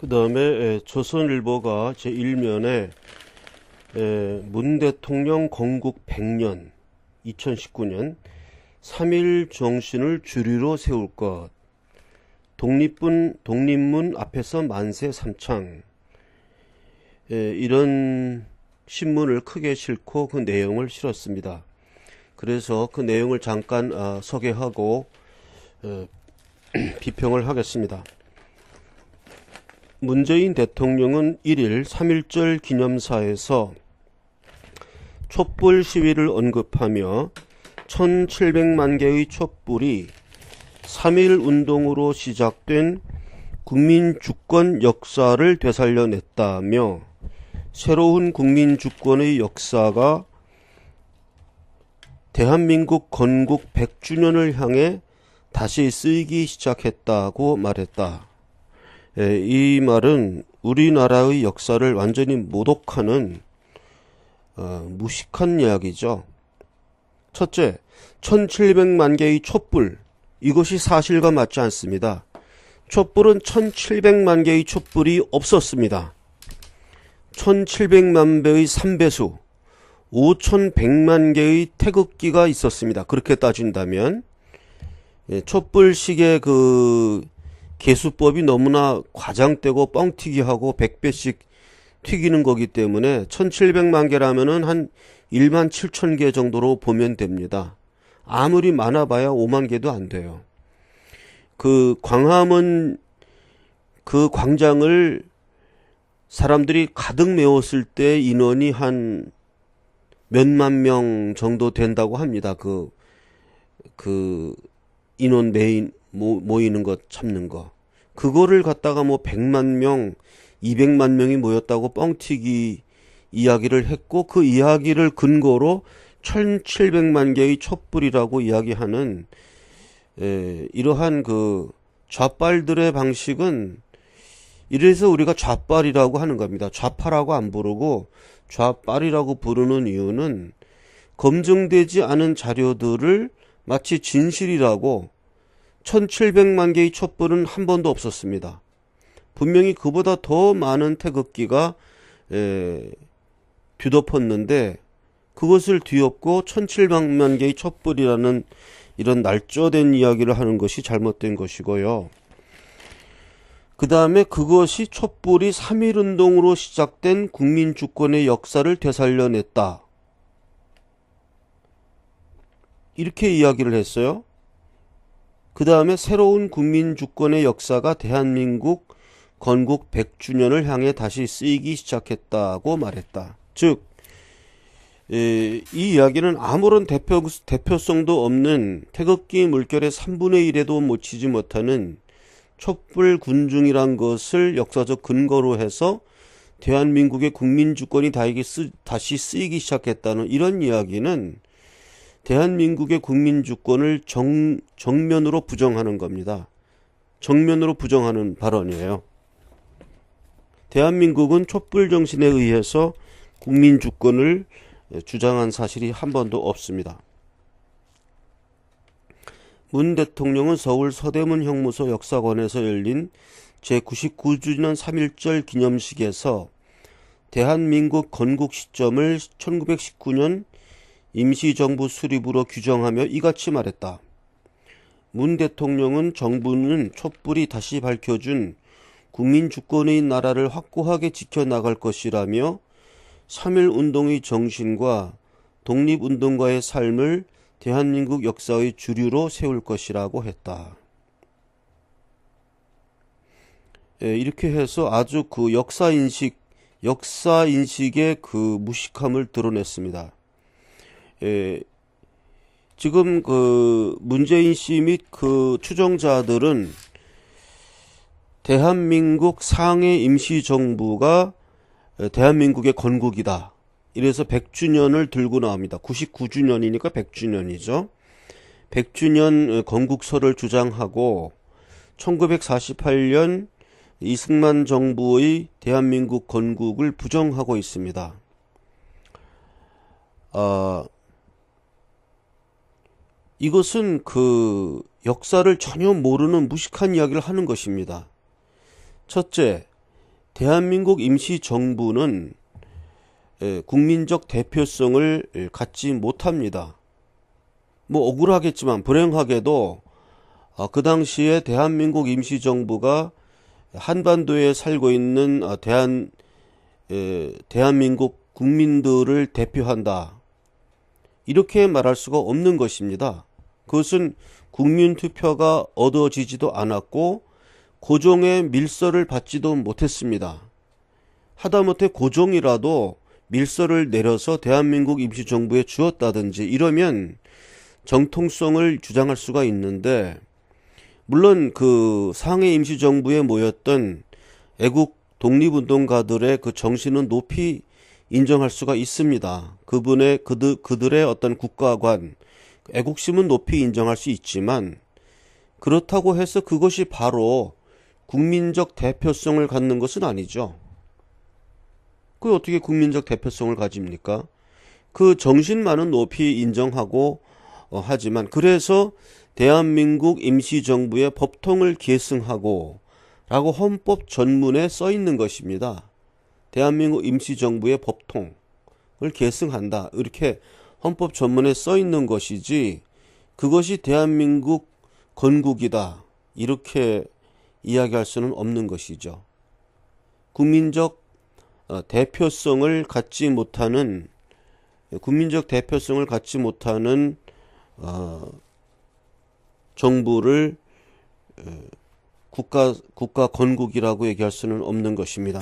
그 다음에 조선일보가 제1면에 문 대통령 건국 100년 2019년 3.1 정신을 주류로 세울 것, 독립문 앞에서 만세 삼창, 이런 신문을 크게 싣고 그 내용을 실었습니다. 그래서 그 내용을 잠깐 소개하고 비평을 하겠습니다. 문재인 대통령은 1일 3.1절 기념사에서 촛불 시위를 언급하며 1700만 개의 촛불이 3.1 운동으로 시작된 국민주권 역사를 되살려냈다며 새로운 국민주권의 역사가 대한민국 건국 100주년을 향해 다시 쓰이기 시작했다고 말했다. 이 말은 우리나라의 역사를 완전히 모독하는 무식한 이야기죠. 첫째, 1700만 개의 촛불, 이것이 사실과 맞지 않습니다. 촛불은 1700만 개의 촛불이 없었습니다. 1700만 배의 3배수, 5100만 개의 태극기가 있었습니다. 그렇게 따진다면 촛불식의 그 개수법이 너무나 과장되고 뻥튀기하고 100배씩 튀기는 거기 때문에 1700만 개라면은 한 1만 7천 개 정도로 보면 됩니다. 아무리 많아봐야 5만 개도 안 돼요. 그 광화문 그 광장을 사람들이 가득 메웠을 때 인원이 한 몇만 명 정도 된다고 합니다. 그 인원 모이는 것 참는 거. 그거를 갖다가 뭐 100만 명, 200만 명이 모였다고 뻥튀기 이야기를 했고, 그 이야기를 근거로 1700만 개의 촛불이라고 이야기하는 이러한 그 좌빨들의 방식은, 이래서 우리가 좌빨이라고 하는 겁니다. 좌파라고 안 부르고 좌빨이라고 부르는 이유는 검증되지 않은 자료들을 마치 진실이라고, 1700만 개의 촛불은 한 번도 없었습니다. 분명히 그보다 더 많은 태극기가 뒤덮었는데 그것을 뒤엎고 1700만 개의 촛불이라는 이런 날조된 이야기를 하는 것이 잘못된 것이고요. 그 다음에 그것이 촛불이 3.1 운동으로 시작된 국민주권의 역사를 되살려냈다, 이렇게 이야기를 했어요. 그 다음에 새로운 국민주권의 역사가 대한민국 건국 100주년을 향해 다시 쓰이기 시작했다고 말했다. 즉, 이 이야기는 아무런 대표성도 없는 태극기 물결의 3분의 1에도 못 치지 못하는 촛불 군중이란 것을 역사적 근거로 해서 대한민국의 국민주권이 다시 쓰이기 시작했다는 이런 이야기는 대한민국의 국민주권을 정면으로 부정하는 겁니다. 정면으로 부정하는 발언이에요. 대한민국은 촛불 정신에 의해서 국민주권을 주장한 사실이 한 번도 없습니다. 문 대통령은 서울 서대문 형무소 역사관에서 열린 제99주년 3.1절 기념식에서 대한민국 건국 시점을 1919년 임시정부 수립으로 규정하며 이같이 말했다. 문 대통령은 정부는 촛불이 다시 밝혀준 국민주권의 나라를 확고하게 지켜나갈 것이라며 3.1 운동의 정신과 독립운동가의 삶을 대한민국 역사의 주류로 세울 것이라고 했다. 이렇게 해서 아주 그 역사인식의 그 무식함을 드러냈습니다. 지금 그 문재인 씨 및 그 추종자들은 대한민국 상해 임시정부가 대한민국의 건국이다, 이래서 100주년을 들고 나옵니다. 99주년이니까 100주년이죠. 100주년 건국설을 주장하고 1948년 이승만 정부의 대한민국 건국을 부정하고 있습니다. 이것은 그 역사를 전혀 모르는 무식한 이야기를 하는 것입니다. 첫째, 대한민국 임시정부는 국민적 대표성을 갖지 못합니다. 뭐 억울하겠지만 불행하게도 그 당시에 대한민국 임시정부가 한반도에 살고 있는 대한민국 국민들을 대표한다, 이렇게 말할 수가 없는 것입니다. 그것은 국민투표가 얻어지지도 않았고 고종의 밀서를 받지도 못했습니다. 하다못해 고종이라도 밀서를 내려서 대한민국 임시정부에 주었다든지 이러면 정통성을 주장할 수가 있는데, 물론 그 상해 임시정부에 모였던 애국 독립운동가들의 그 정신은 높이 인정할 수가 있습니다. 그들의 어떤 국가관, 애국심은 높이 인정할 수 있지만, 그렇다고 해서 그것이 바로 국민적 대표성을 갖는 것은 아니죠. 그 어떻게 국민적 대표성을 가집니까? 그 정신만은 높이 인정하고 하지만, 그래서 대한민국 임시정부의 법통을 계승하고 라고 헌법 전문에 써 있는 것입니다. 대한민국 임시정부의 법통을 계승한다, 이렇게 헌법 전문에 써 있는 것이지, 그것이 대한민국 건국이다, 이렇게 이야기할 수는 없는 것이죠. 국민적 대표성을 갖지 못하는 정부를 국가 건국이라고 얘기할 수는 없는 것입니다.